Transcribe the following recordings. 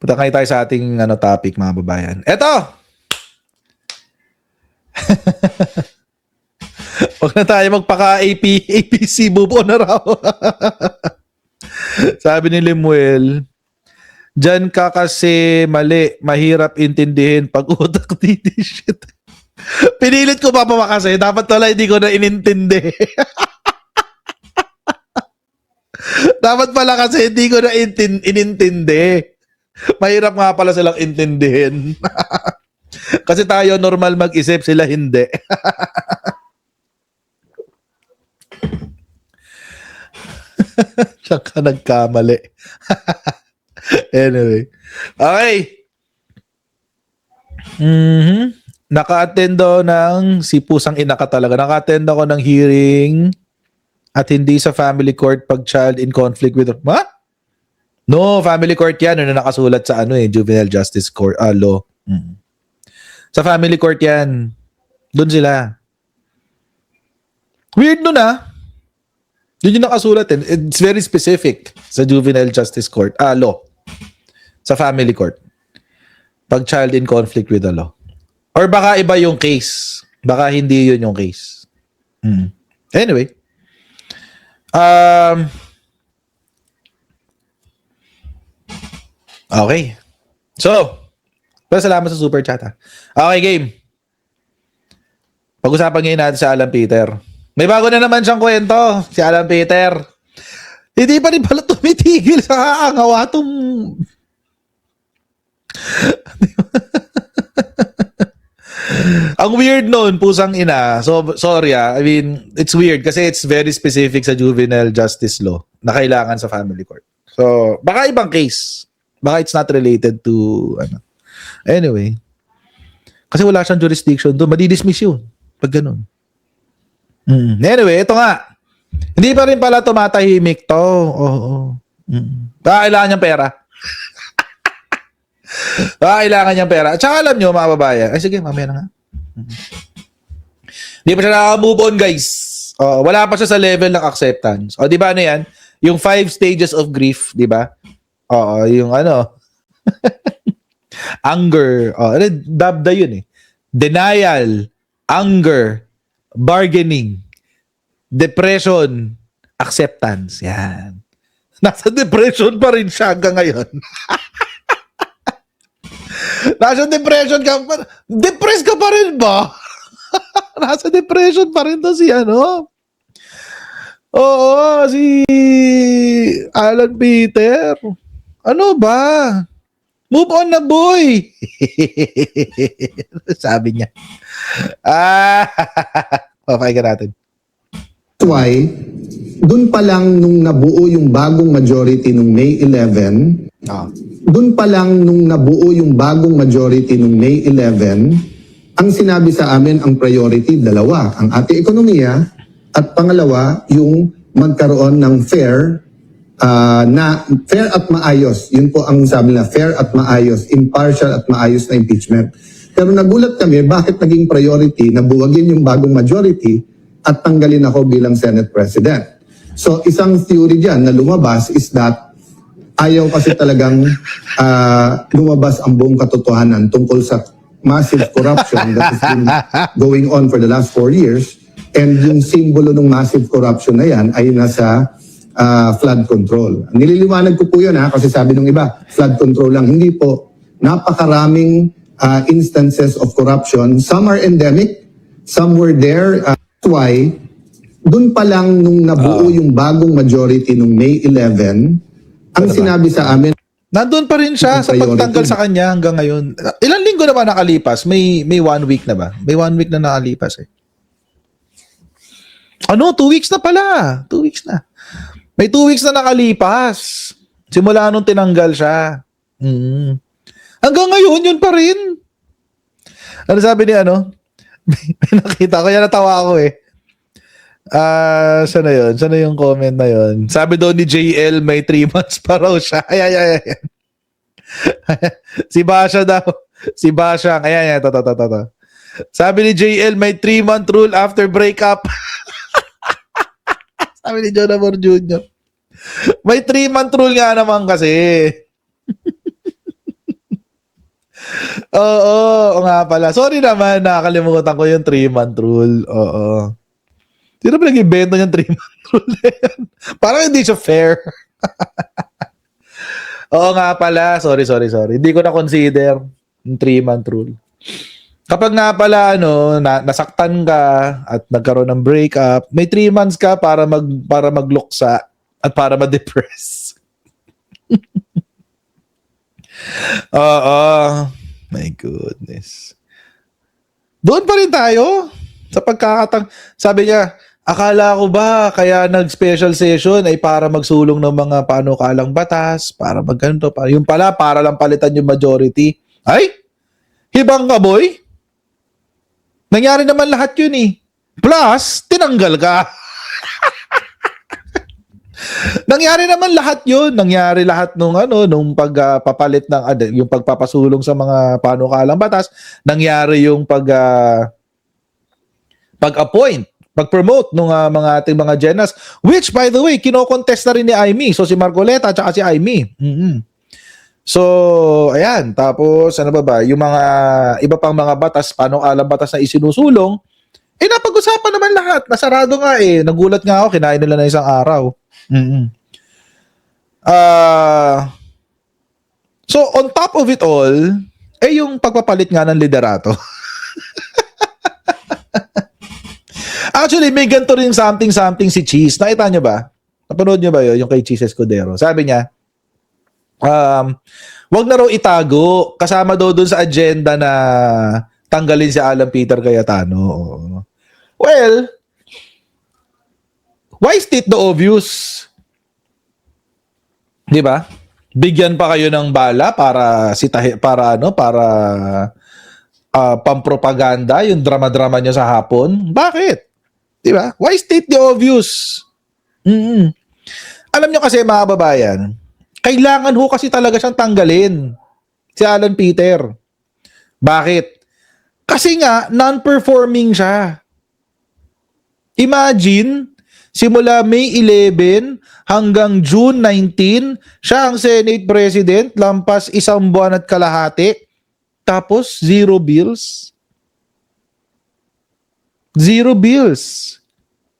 Punta kayo tayo sa ating topic, mga babayan. Eto! Huwag na tayo APC, bubo na raw. Sabi ni Lemuel, dyan ka kasi mali, mahirap intindihin pag utak titi shit. Pinilit ko pa kasi, dapat wala hindi ko na inintindi. Dapat pala kasi hindi ko na inintindi. Mahirap nga pala silang intindihin. Kasi tayo normal mag-isip, sila hindi. Tsaka nagkamali. Anyway. Okay. Naka-attend ng si pusang ina ka talaga. Naka-attend ako ng hearing at hindi sa family court pag child in conflict with... What? No, family court yan. Ano nakasulat sa Juvenile Justice Court Law. Sa family court yan. Doon sila. Weird nun Doon yung nakasulat. It's very specific sa Juvenile Justice Court Law. Sa family court. Pag child in conflict with the law. Or baka iba yung case. Baka hindi yun yung case. Anyway. Okay. So, salamat sa super chat Okay, game. Pag-usapan ngayon natin si Alan Peter. May bago na naman siyang kwento, si Alan Peter. Hindi pa rin pala tumitigil sa kakangawatong... Ang weird noon, pusang ina. So, sorry I mean, it's weird kasi it's very specific sa juvenile justice law na kailangan sa family court. So, baka ibang case. Baka it's not related to Anyway. Kasi wala siyang jurisdiction doon. Madidismiss yun. Pag ganun. Anyway, ito nga. Hindi pa rin pala tumatahimik to. Oo. Kailangan niyang pera. Kailangan niyang pera. At saka alam nyo, mga babayan. Ay, sige, mamaya na nga. Hindi pa siya nakaka-move on, guys. Wala pa siya sa level ng acceptance. Di ba yan? Yung 5 stages of grief, di ba? Yung anger. Dabda yun Denial, anger, bargaining, depression, acceptance. Yan. Nasa depression pa rin siya hanggang ngayon. Nasa depression ka pa. Depressed ka pa rin ba? Nasa depression pa rin to si Oo, si Alan Peter. Ano ba? Move on na, boy. Sabi niya. Papakinggan natin. That's why, dun pa lang nung nabuo yung bagong majority nung May 11, dun pa lang nung nabuo yung bagong majority nung May 11, ang sinabi sa amin ang priority, dalawa, ang ating ekonomiya, at pangalawa, yung magkaroon ng fair at maayos. Yun po ang sabi nila, fair at maayos, impartial at maayos na impeachment. Pero nagulat kami, bakit naging priority na buwagin yung bagong majority at tanggalin ako bilang Senate President. So isang theory dyan na lumabas is that ayaw kasi talagang lumabas ang buong katotohanan tungkol sa massive corruption that has been going on for the last 4 years. And yung simbolo ng massive corruption na yan ay nasa flood control. Nililiwanag ko po yun kasi sabi ng iba, flood control lang. Hindi po. Napakaraming instances of corruption. Some are endemic, some were there. That's why, dun pa lang nung nabuo yung bagong majority nung May 11, ang sinabi sa amin, nandun pa rin siya sa pagtanggal sa kanya hanggang ngayon. Ilang linggo na ba nakalipas? May 1 week na ba? May 1 week na nakalipas 2 weeks na pala. 2 weeks na. May 2 weeks na nakalipas. Simula nung tinanggal siya. Hanggang ngayon, yun pa rin. Ano sabi ni may nakita ko, yan natawa ako Sana yun? Sana yung comment na yun? Sabi daw ni JL, may 3 months pa raw siya. Ayan. Si Basha daw. Si Basha. Ayan. Toto. Sabi ni JL, may 3-month rule after breakup. Sabi ni John Amor Jr. May 3-month rule nga naman kasi. Oo, oo nga pala. Sorry naman, nakakalimutan ko yung 3-month rule. Oo. Sino ba nag-invento yung 3-month rule na yan? Parang hindi siya fair. Oo nga pala. Sorry. Hindi ko na-consider yung 3-month rule. Kapag nga pala nasaktan ka at nagkaroon ng breakup, may 3 months ka para magluksa at para ma-depress. Oo. My goodness. Doon pa rin tayo sa sabi niya, akala ko ba kaya nag-special session ay para magsulong ng mga panukalang batas, para magganto, para yung pala para lang palitan yung majority. Ay, hibang ka boy. Nangyari naman lahat yun eh. Plus, tinanggal ka. Nangyari naman lahat yun. Nangyari lahat nung pagpapalit ng yung pagpapasulong sa mga panukalang batas. Nangyari yung pag-appoint, pag-promote ng mga ating mga genas, which by the way, kinokontest na rin ni Aimee. So si Marcoleta at saka si Aimee. So, ayan. Tapos, ano ba? Yung mga iba pang mga batas, panukalang batas na isinusulong, napag-usapan naman lahat. Nasarado nga eh. Nagulat nga ako, kinain nila na isang araw. So, on top of it all, yung pagpapalit nga ng liderato. Actually, may ganito rin something si Cheese. Nakita nyo ba? Napanood nyo ba yun? Yung kay Cheese Escudero. Sabi niya, wag na raw itago. Kasama daw dun sa agenda na tanggalin si Alan Peter Cayetano. Well, why state the obvious? Di ba? Bigyan pa kayo ng bala para pampropaganda yung drama-drama niya sa hapon. Bakit? Di ba? Why state the obvious? Alam nyo kasi mga babayan, kailangan ho kasi talaga siyang tanggalin si Alan Peter. Bakit? Kasi nga, non-performing siya. Imagine, simula May 11 hanggang June 19, siya ang Senate President, lampas 1 buwan at kalahati, tapos 0 bills. 0 bills.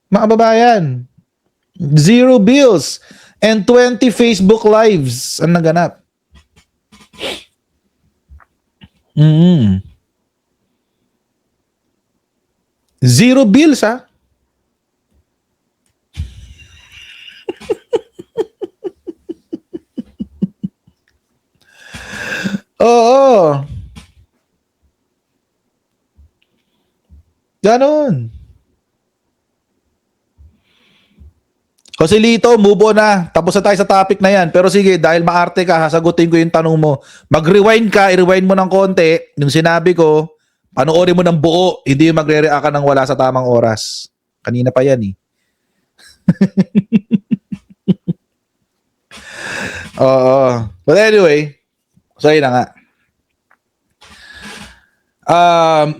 Mga babayan, 0 bills. And 20 Facebook lives ang naganap. Zero bills, ha? Oo. Ganon. Jose Lito, move on na. Tapos na tayo sa topic na yan. Pero sige, dahil maarte ka, sagutin ko yung tanong mo. Mag-rewind ka, i-rewind mo ng konti. Yung sinabi ko, panoorin mo ng buo. Hindi yung magre-react ka ng wala sa tamang oras. Kanina pa yan eh. Oo. But anyway, so yun na nga.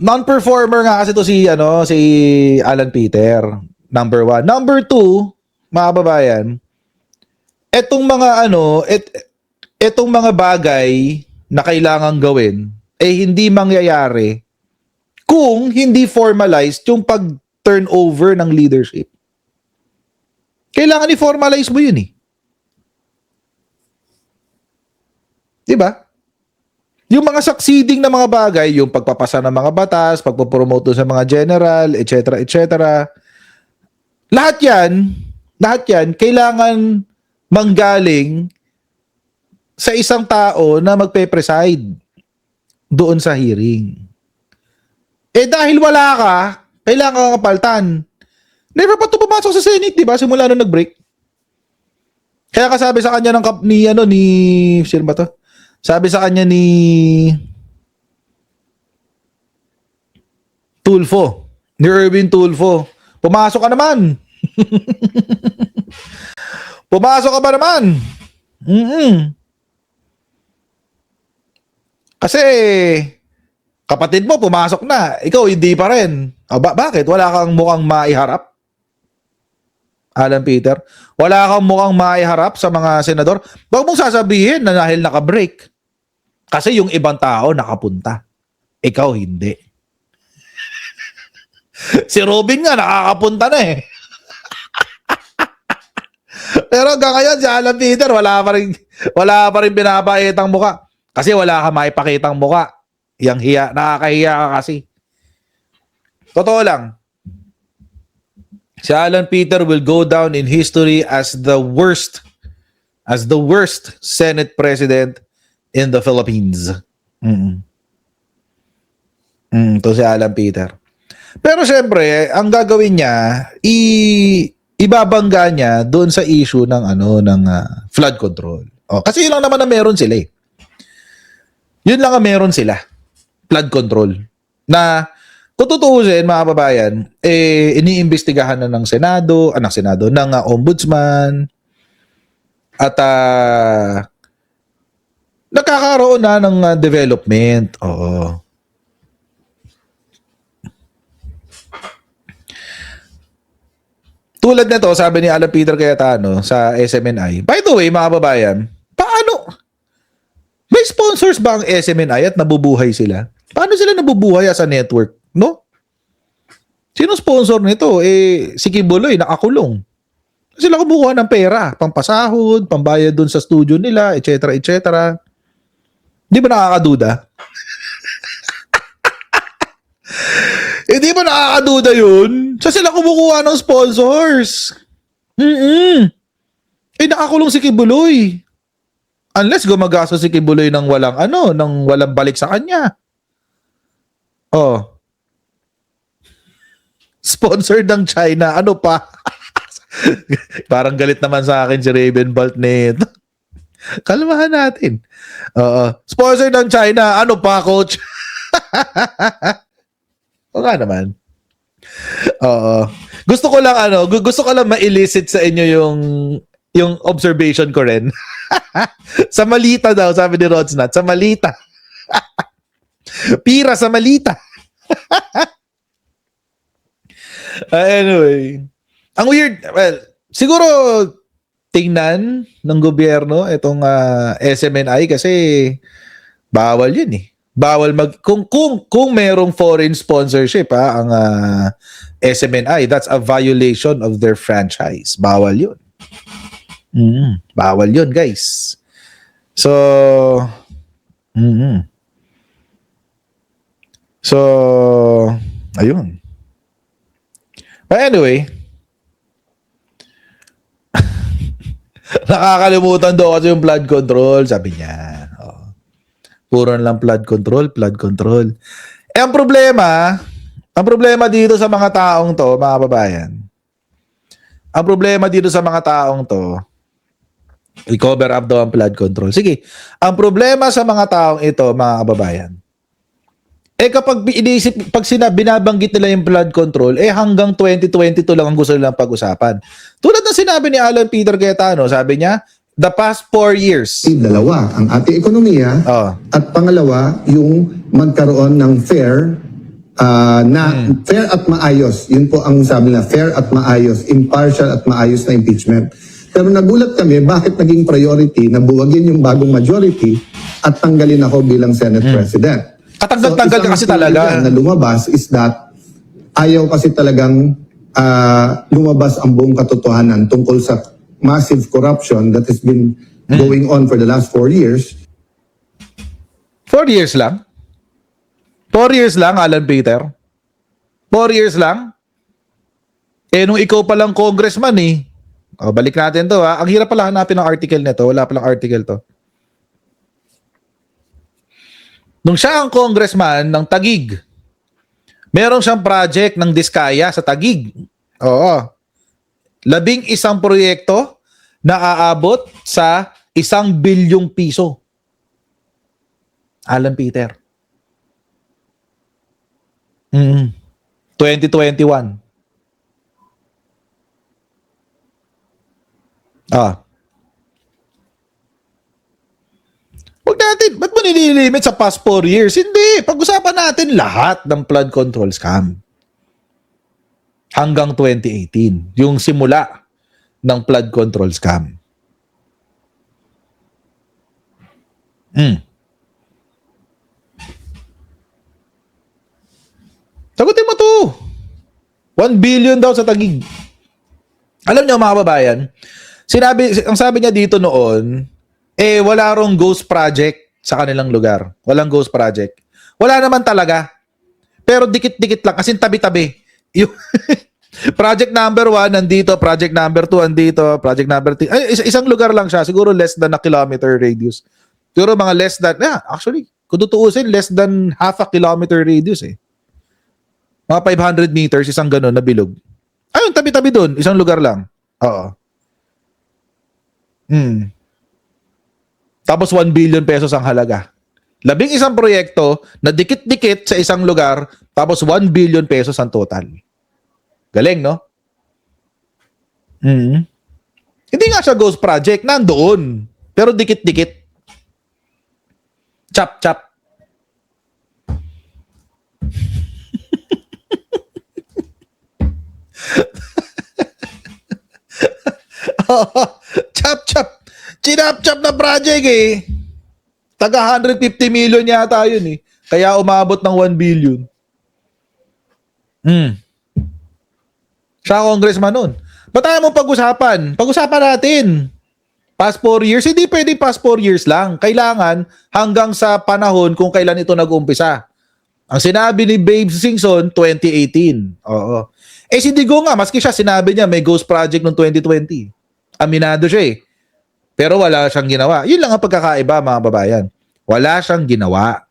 Non-performer nga kasi to si Alan Peter. Number 1. Number 2, mga babayan, etong mga bagay na kailangan gawin hindi mangyayari kung hindi formalized yung pag-turnover ng leadership. Kailangan i-formalize mo yun eh. Diba? Yung mga succeeding na mga bagay, yung pagpapasa ng mga batas, pagpopromote sa mga general, etc. Lahat yan, kailangan manggaling sa isang tao na magpe-preside doon sa hearing. Dahil wala ka, kailangan kang kapaltan. Never pa ito pumasok sa Senate, di ba? Simula nung nag-break. Kaya kasabi sa kanya sino ba to? Sabi sa kanya ni Tulfo, ni Erwin Tulfo, pumasok ka naman. Pumasok ka ba naman? Kasi kapatid mo pumasok na, ikaw hindi pa rin. Bakit? Wala kang mukhang maiharap? Alan Peter, wala kang mukhang maiharap sa mga senador? Huwag mong sasabihin na dahil naka-break. Kasi yung ibang tao nakapunta. Ikaw hindi. Si Robin nga nakakapunta na eh. Pero hanggang ngayon si Alan Peter wala pa rin pinapakitang muka. Kasi wala ka maipakitang muka. Yang hiya, nakakahiya ka kasi. Totoo lang. Si Alan Peter will go down in history as the worst Senate President in the Philippines. To si Alan Peter. Pero syempre, ang gagawin niya, ibabangga niya doon sa issue ng flood control. Kasi yun lang naman na meron sila eh. Yun lang ang meron sila. Flood control. Na kung tutuusin, mga kababayan, iniimbestigahan na ng Senado, ng Ombudsman, at nagkakaroon na ng development. Oo. Tulad nito, sabi ni Alan Peter Cayetano sa SMNI. By the way, mga kababayan, paano? May sponsors ba ang SMNI at nabubuhay sila? Paano sila nabubuhay as a network? No? Sino sponsor nito? Si Kibuloy, nakakulong. Sila kumukuha ng pera, pampasahod, pambayad dun sa studio nila, etc. etc. Di ba nakakaduda? Hindi ba nakakaduda yun? So sila kumukuha ng sponsors. Nakakulong si Kibuloy. Unless gumagastos si Kibuloy ng walang balik sa kanya. Sponsored ng China. Ano pa? Parang galit naman sa akin si Ravenbolt nito. Kalmahan natin. Sponsored ng China. Ano pa, coach? O nga naman. Gusto ko lang ma-elicit sa inyo yung observation ko rin. Sa Malita daw, sabi ni Rodsnat. Sa Malita. Pira sa Malita. Anyway. Ang weird, well, siguro tingnan ng gobyerno itong SMNI kasi bawal yun eh. Bawal kung merong foreign sponsorship ang SMNI, that's a violation of their franchise. Bawal yun. Bawal yun, guys. So ayun. But anyway, nakakalimutan daw kasi yung flood control, sabi niya. Puro lang flood control. Ang problema dito sa mga taong to, mga kababayan, ang problema dito sa mga taong to, i-cover up daw ang flood control. Sige, ang problema sa mga taong ito, mga kababayan, kapag binabanggit nila yung flood control, hanggang 2022 lang ang gusto nilang pag-usapan. Tulad ng sinabi ni Alan Peter Cayetano, sabi niya, the past 4 years. Dalawa, ang ating ekonomiya at pangalawa, yung magkaroon ng fair fair at maayos. Yun po ang sabi na fair at maayos, impartial at maayos na impeachment. Pero nagulat kami, bakit naging priority na buwagin yung bagong majority at tanggalin ako bilang Senate President. Katanggal-tanggal ka kasi talaga. Na lumabas is that ayaw kasi talagang lumabas ang buong katotohanan tungkol sa massive corruption that has been going on for the last 4 years. 4 years lang? 4 years lang, Alan Peter? 4 years lang? Nung ikaw palang congressman balik natin to Ang hirap pala hanapin ng article nito. Wala palang article to. Nung siya ang congressman ng Taguig, meron siyang project ng Diskaya sa Taguig. 11 proyekto na aabot sa 1 bilyong piso. Alan Peter. 2021. Huwag natin, ba't mo nililimit sa past 4 years? Hindi, pag-usapan natin lahat ng flood control scam. Hanggang 2018, yung simula ng flood control scam. Sagutin mo to. 1 billion daw sa Taguig. Alam niyo mga kababayan, ang sabi niya dito noon, wala rong ghost project sa kanilang lugar. Walang ghost project. Wala naman talaga. Pero dikit-dikit lang, as in tabi-tabi. Yung project number 1 nandito, project number 2 andito, project number 3. Isang lugar lang siya, siguro less than a kilometer radius. Siguro mga less than, actually, kung tutuusin, less than half a kilometer radius eh. Mga 500 meters, isang ganun na bilog. Ayun, tabi-tabi doon, isang lugar lang. Oo. Tapos 1 billion pesos ang halaga. 11 proyekto na dikit-dikit sa isang lugar, tapos 1 billion pesos ang total. Galing, no? Hindi nga siya ghost project, nandoon. Pero dikit-dikit. Chap-chap. Chap-chap. Chinap-chap na project eh. Taga 150 million yata yun eh. Kaya umabot ng 1 billion. Siya congressman nun. Ba't tayo mong pag-usapan? Pag-usapan natin. Past 4 years, hindi pwedeng past 4 years lang. Kailangan hanggang sa panahon kung kailan ito nag-umpisa. Ang sinabi ni Babe Singson, 2018. Oo. Si Digo nga, maski siya, sinabi niya may ghost project noong 2020. Aminado siya eh. Pero wala siyang ginawa. Yun lang ang pagkakaiba, mga babayan. Wala siyang ginawa.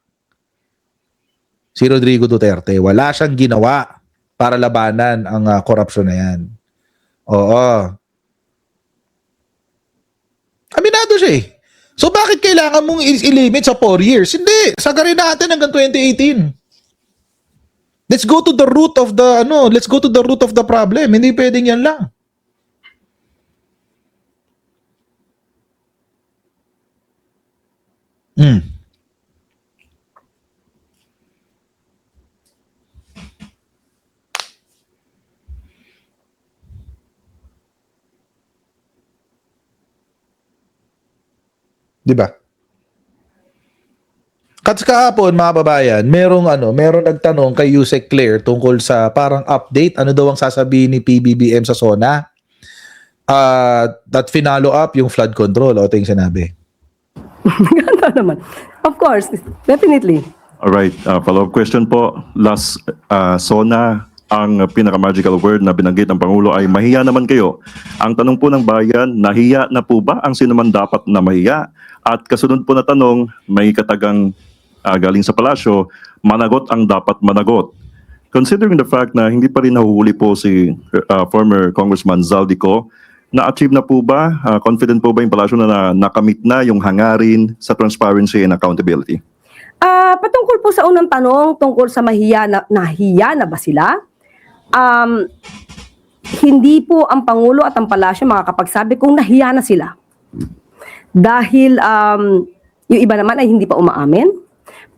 Si Rodrigo Duterte, wala siyang ginawa para labanan ang korupsyon na yan. Oo. Aminado siya eh. So bakit kailangan mong i-limit sa 4 years? Hindi. Sagarin natin hanggang 2018. Let's go to the root of the problem. Hindi pwedeng yan lang. Di ba? Kahapon, mga babayan, merong nagtanong kay Yusek Claire tungkol sa parang update, ano daw ang sasabihin ni PBBM sa SONA. That finalo up yung flood control, o ito yung sinabi. Ganda naman. Of course, definitely. Alright, follow-up question po. Last, SONA, ang pinaka-magical word na binanggit ng Pangulo ay mahiya naman kayo. Ang tanong po ng bayan, nahiya na po ba ang sino man dapat na mahiya? At kasunod po na tanong, may katagang galing sa palasyo, managot ang dapat managot. Considering the fact na hindi pa rin nahuhuli po si former Congressman Zaldico, na-achieve na po ba, confident po ba yung palasyo na nakamit na yung hangarin sa transparency and accountability? Patungkol po sa unang tanong, tungkol sa nahiya na ba sila? Hindi po ang Pangulo at ang Palasyo makakapagsabi kung nahiya na sila. Dahil yung iba naman ay hindi pa umaamin.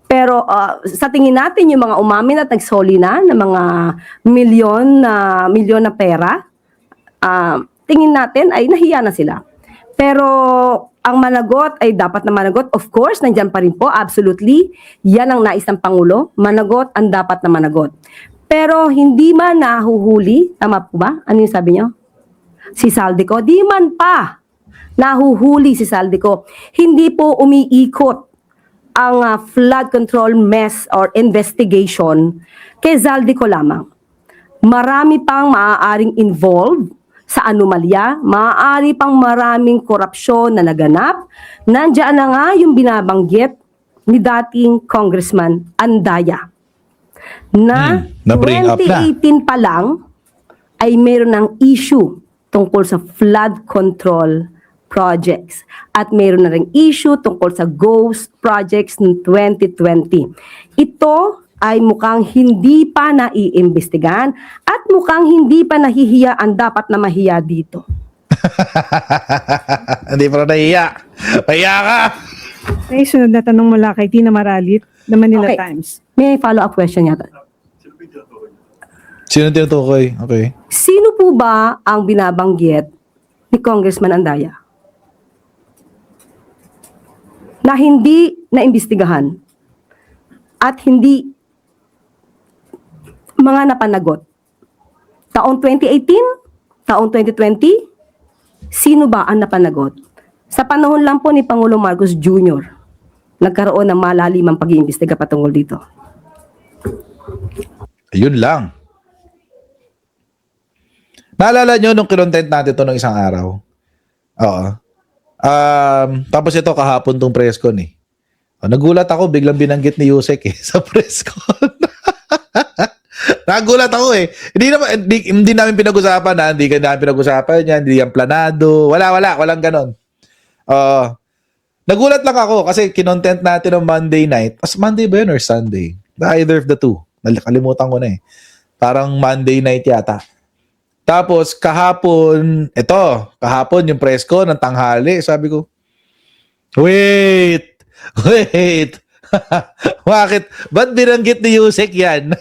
Pero sa tingin natin, yung mga umamin at nagsoli na ng mga milyon na pera, tingin natin ay nahiya na sila. Pero ang managot ay dapat na managot. Of course, nandyan pa rin po, absolutely. Yan ang nais ng Pangulo. Managot ang dapat na managot. Pero hindi man nahuhuli, tama po ba? Ano yung sabi niyo? Si Zaldico, di man pa nahuhuli si Zaldico. Hindi po umiikot ang flood control mess or investigation kay Zaldico lamang. Marami pang maaaring involved sa anomalya, maaari pang maraming korupsyon na naganap. Nandiyan na nga yung binabanggit ni dating Congressman Andaya na na-bring up na. 2018 pa lang ay meron ng issue tungkol sa flood control projects at meron na ring issue tungkol sa ghost projects ng 2020. Ito ay mukhang hindi pa naiimbestigahan at mukhang hindi pa nahihiya ang dapat na mahiya dito. Hindi pa nahiya. Mahiya ka! May sunod na tanong mula kay Tina Maralit, The Manila Okay. Times. May follow-up question yata. Sino tinutukoy? Okay. Sino po ba ang binabanggit ni Congressman Andaya na hindi naimbestigahan at hindi mga napanagot. Taong 2018, taong 2020, sino ba ang napanagot? Sa panahon lang po ni Pangulong Marcos Jr., nagkaroon ng malalimang pag-iimbestiga patungkol dito. Yun lang. Naalala nyo nung kinontent natin ito nung isang araw? Oo. Tapos ito kahapon tong press con eh. Nagulat ako, biglang binanggit ni Yusek eh, sa press con. Nagulat ako eh. Hindi namin pinag-usapan na, hindi ka namin pinag-usapan yan, hindi yan planado. Walang ganon. Nagulat lang ako kasi kinontent natin ng Monday night. As Monday ba yun or Sunday? Either of the two. Nakalimutan ko na eh. Parang Monday night yata. Tapos kahapon yung press ko ng tanghali. Sabi ko, wait. Bakit? Ba't binanggit ni Yusek yan?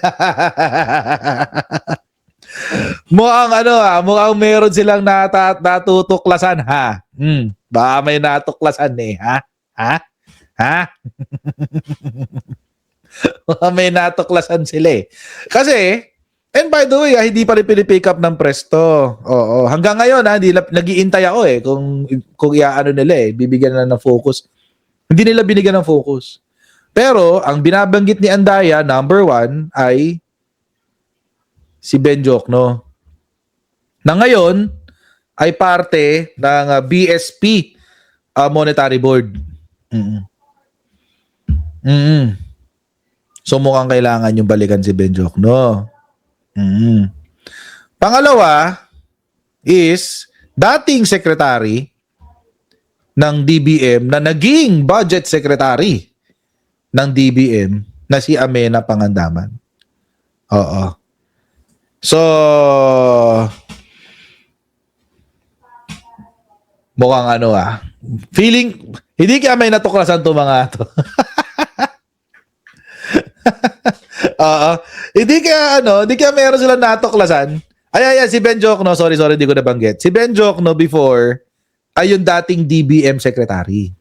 mukhang meron silang natutuklasan ha. Baka may natuklasan eh, ha? Baka may natuklasan sila eh. Kasi, and by the way, hindi pa rin pinipick up ng press to. Oo. Hanggang ngayon, nag-iintay ako eh kung iaano nila eh, bibigyan na ng focus. Hindi nila binigyan ng focus. Pero, ang binabanggit ni Andaya, number 1, ay si Ben Jokno. Na ngayon, ay parte ng BSP Monetary Board. So, mukhang kailangan yung balikan si Ben Jokno. Pangalawa is dating secretary ng DBM na naging budget secretary ng DBM na si Amena Pangandaman. Oo. So, mukhang feeling, hindi kaya may natuklasan to mga to. Oo. Hindi kaya meron silang natuklasan. Ay, si Ben Jokno, sorry, hindi ko nabanggit. Si Ben Jokno before ay yung dating DBM secretary.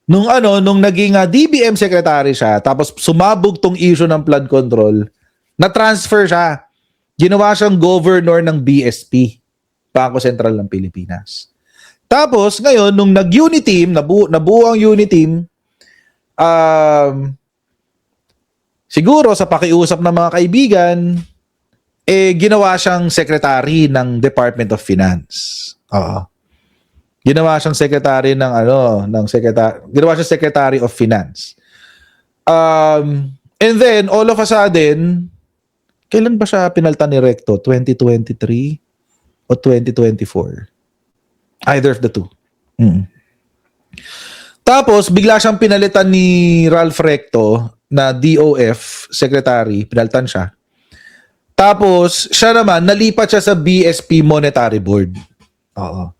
Nung naging DBM secretary siya, tapos sumabog tong issue ng flood control, na-transfer siya. Ginawa siyang governor ng BSP, Bangko Sentral ng Pilipinas. Tapos, ngayon, nung nag-unit team, nabuo ang unit team, siguro sa pakiusap ng mga kaibigan, ginawa siyang secretary ng Department of Finance. Oo. Ginawa siyang secretary ginawa siyang Secretary of Finance. And then, all of a sudden, kailan ba siya pinalitan ni Recto? 2023 o 2024? Either of the two. Tapos, bigla siyang pinalitan ni Ralph Recto na DOF secretary. Pinalitan siya. Tapos, siya naman, nalipat siya sa BSP Monetary Board. Oo.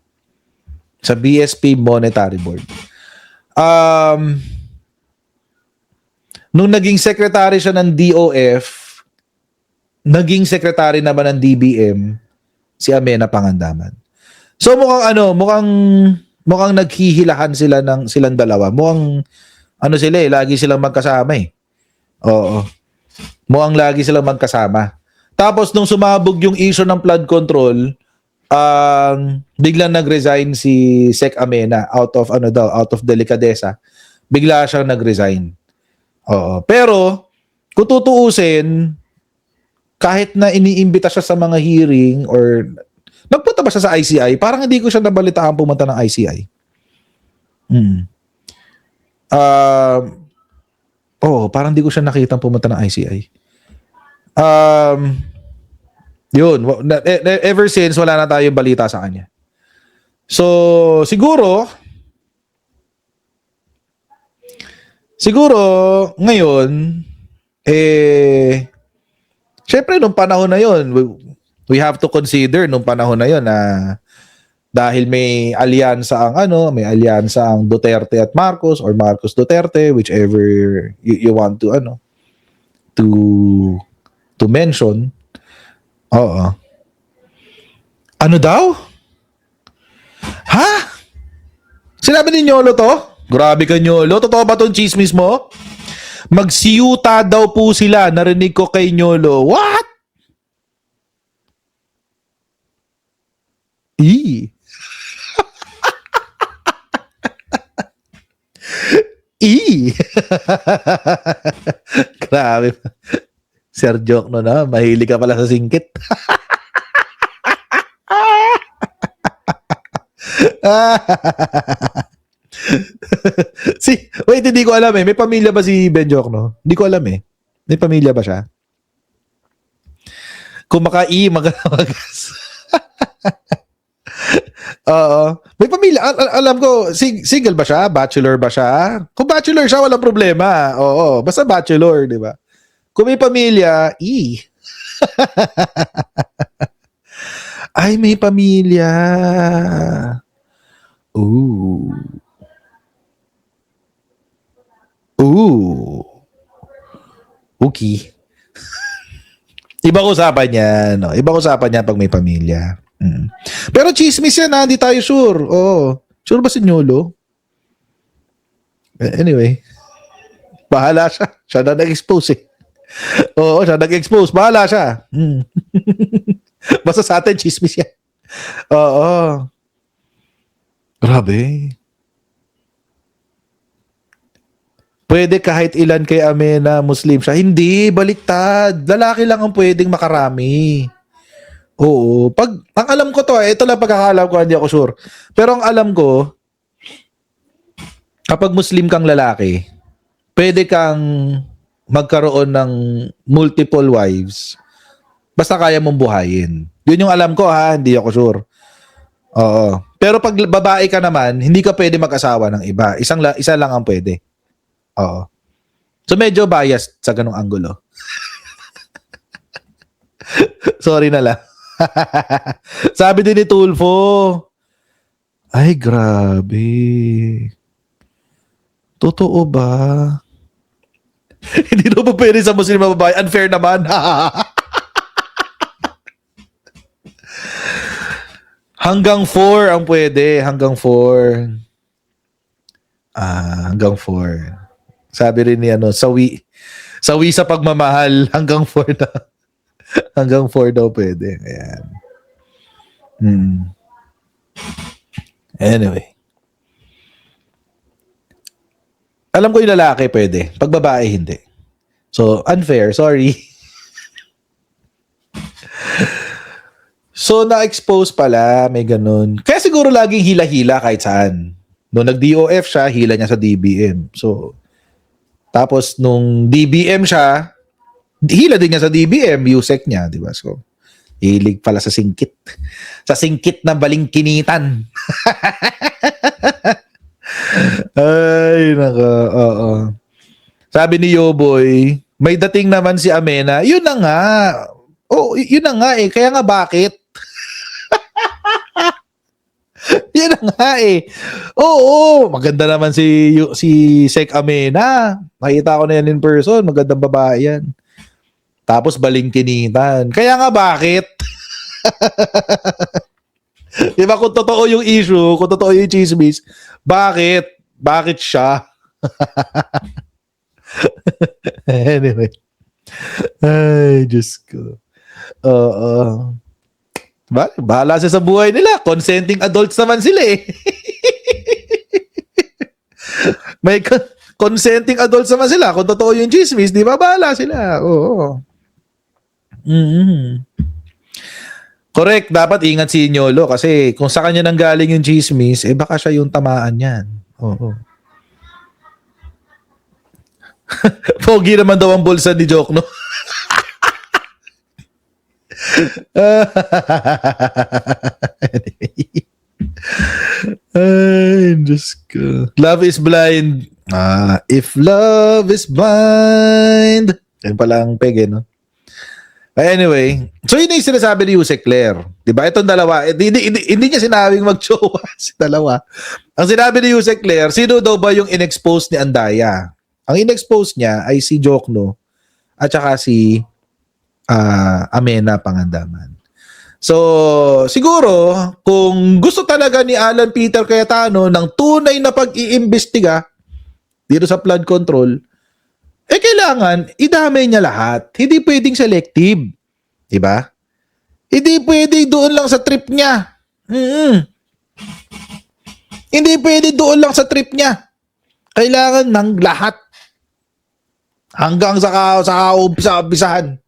Sa BSP Monetary Board. Nung naging secretary siya ng DOF, naging secretary naman ng DBM si Amena Pangandaman. So mukhang naghihilahan silang dalawa. Mukhang lagi silang magkasama eh. Oo. Mukhang lagi silang magkasama. Tapos nung sumabog yung issue ng flood control, biglang nag-resign si Sec Amena out of delikadesa. Bigla siyang nag-resign. Oo. Pero kung tutuusin, kahit na iniimbita siya sa mga hearing or nagpunta ba siya sa ICI, parang hindi ko siya nabalitaan pumunta ng ICI. Parang hindi ko siya nakita pumunta ng ICI. Yun, ever since wala na tayong balita sa kanya. So, siguro ngayon syempre nung panahon na yun, we have to consider nung panahon na yun na dahil may alyansa may alyansa ang Duterte at Marcos or Marcos Duterte, whichever you want to to mention. Oo. Ano daw? Ha? Sinabi ni Nyolo to? Grabe ka, Nyolo. Totoo ba tong chismis mo? Magsiyuta daw po sila. Narinig ko kay Nyolo. What? E. E. Grabe. Sir Joke no na. Mahilig ka pala sa singkit. Wait, hindi ko alam eh. May pamilya ba si Ben Jokno? Hindi ko alam eh. May pamilya ba siya? Kung maka-i, mag-gas. Oo. May pamilya. Alam ko, single ba siya? Bachelor ba siya? Kung bachelor siya, walang problema. Oo. Basta bachelor, di ba? Kung may pamilya, i. Ay, may pamilya. Ooh. Ooh. Okay. Ibang usapan yan. No? Ibang usapan yan pag may pamilya. Pero chismis yan ha. Hindi tayo sure. Oo. Sure ba si Nyolo? Anyway. Bahala siya. Siya na nag-expose eh. Oo, siya nag-expose. Bahala siya. Basta sa atin, chismis yan. Oo. Grabe. Pwede kahit ilan kay Amena Muslim siya. Hindi, baliktad. Lalaki lang ang pwedeng makarami. Oo. Ang alam ko to, ito lang pagkakalam ko, hindi ako sure. Pero ang alam ko, kapag Muslim kang lalaki, pwede kang magkaroon ng multiple wives. Basta kaya mong buhayin. Yun yung alam ko ha, hindi ako sure. Oo. Pero pag babae ka naman, hindi ka pwede mag-asawa ng iba. Isa lang ang pwede. Oo. So medyo biased sa ganung anggulo. Sorry na lang. Sabi din ni Tulfo, ay grabe. Totoo ba? Hindi na ba pwede sa Muslim na babae? Unfair naman. Hanggang 4 ang pwede. Hanggang 4. Hanggang 4. Sabi rin ni sawi sa pagmamahal. Hanggang 4 na. Hanggang 4 daw pwede. Ayan. Anyway. Alam ko yung lalaki pwede. Pag babae, hindi. So, unfair. Sorry. So, na-expose pala. May ganun. Kaya siguro laging hila-hila kahit saan. Nung nag-DOF siya, hila niya sa DBM. So, tapos nung DBM siya, hila din niya sa DBM, USEC niya, di ba? So, hilig pala sa singkit. Sa singkit na balingkinitan. Ay, naka, oo. Sabi ni Yoboy, may dating naman si Amena. Yun na nga. Oh, yun na nga eh. Kaya nga bakit? Yun na nga eh. Oo, maganda naman si Sek Amena. Nakita ko na yan in person. Magandang babae yan. Tapos balingkinitan. Kaya nga bakit? Diba kung totoo yung issue, kung totoo yung chismis, bakit? Bakit siya? Anyway. Ay, Diyos ko. Bahala siya sa buhay nila. Consenting adults naman sila eh. May consenting adults naman sila. Kung totoo yung chismis, di ba? Bahala sila. Oo. Correct. Dapat ingat si Nyolo kasi kung sa kanya nanggaling yung chismis, baka siya yung tamaan yan. Oo. Pogi naman daw ang bulsa ni Joke, no? Ay, Diyos ko. Love is blind. If love is blind. Yan pala ang peg, no? Anyway, so yun yung sinasabi ni Yusek Claire. Diba? Itong dalawa, hindi niya sinabing mag-jowa si dalawa. Ang sinabi ni Yusek Claire, sino daw ba yung in-expose ni Andaya? Ang in-expose niya ay si Jokno at saka si Amena Pangandaman. So, siguro, kung gusto talaga ni Alan Peter Cayetano ng tunay na pag-iimbestiga dito sa flood control, kailangan idamay niya lahat. Hindi pwedeng selective. Diba? Hindi pwede doon lang sa trip niya. Hindi pwede doon lang sa trip niya. Kailangan ng lahat. Hanggang sa umpisahan.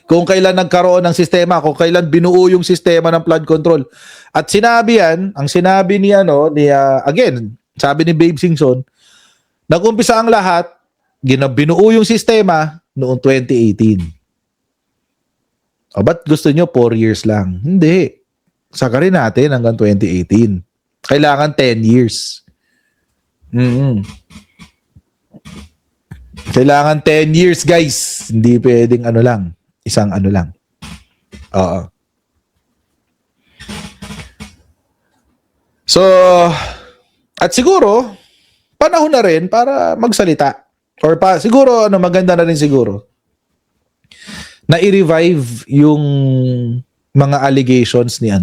Kung kailan nagkaroon ng sistema, kung kailan binuo yung sistema ng flood control. At sinabi yan, ang sinabi ni again, sabi ni Babe Singson, nag-umpisa ang lahat, binuo yung sistema noong 2018. O ba't gusto nyo 4 years lang? Hindi. Sakarin natin hanggang 2018. Kailangan 10 years. Kailangan 10 years, guys. Hindi pwedeng isang lang. Oo. So, at siguro, panahon na rin para magsalita. Or siguro, maganda na rin siguro na i-revive yung mga allegations ni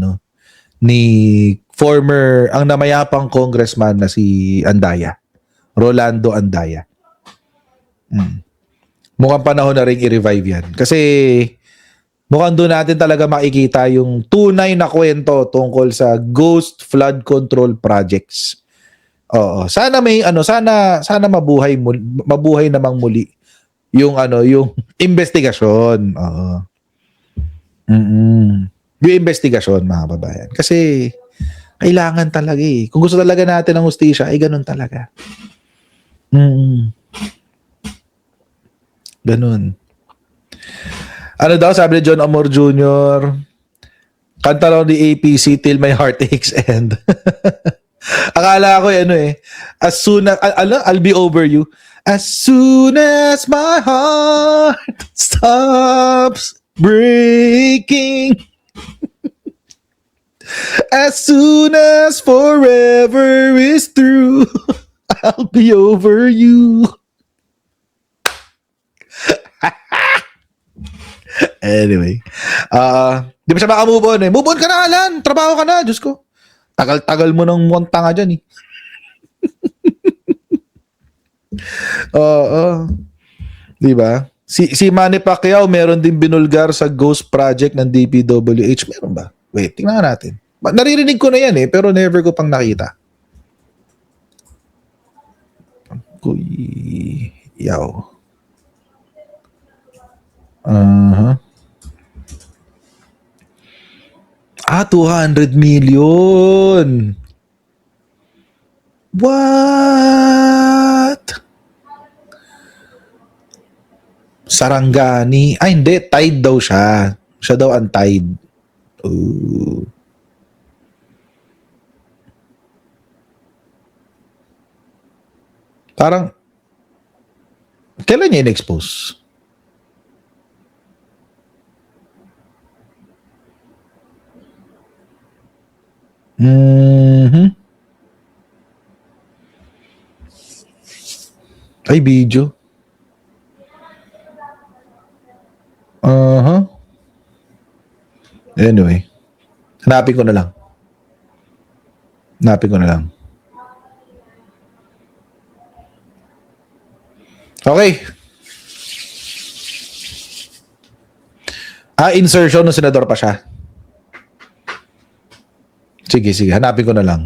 former, ang namayapang congressman na si Andaya. Rolando Andaya. Mukhang panahon na rin i-revive yan. Kasi mukhang doon natin talaga makikita yung tunay na kwento tungkol sa ghost flood control projects. Oo. Sana sana mabuhay namang muli yung yung investigasyon. Oo. Yung investigasyon, mga babayan. Kasi kailangan talaga eh. Kung gusto talaga natin ng hustisya, ay ganun talaga. Ganun. Ano daw, sabi ni John Amor Jr., kanta lang ni APC till my heart aches end. Akala ko as soon as, I'll be over you. As soon as my heart stops breaking, as soon as forever is through, I'll be over you. Anyway, di ba siya maka-move on eh? Move on ka na, Alan! Trabaho ka na, Diyos ko. Tagal-tagal mo ng monta nga dyan eh. Oo. Di ba? Si Manny Pacquiao meron din binulgar sa ghost project ng DPWH. Meron ba? Wait, tingnan natin. Naririnig ko na yan eh, pero never ko pang nakita. Yaw. 200 million. What? Sarangani. Ay, hindi. Tied daw siya. Siya daw ang tied. Ooh. Parang, kailan niya in-expose? Ay, video. Anyway. Hanapin ko na lang. Okay. Insertion ng senador pa siya. Sige. Hanapin ko na lang.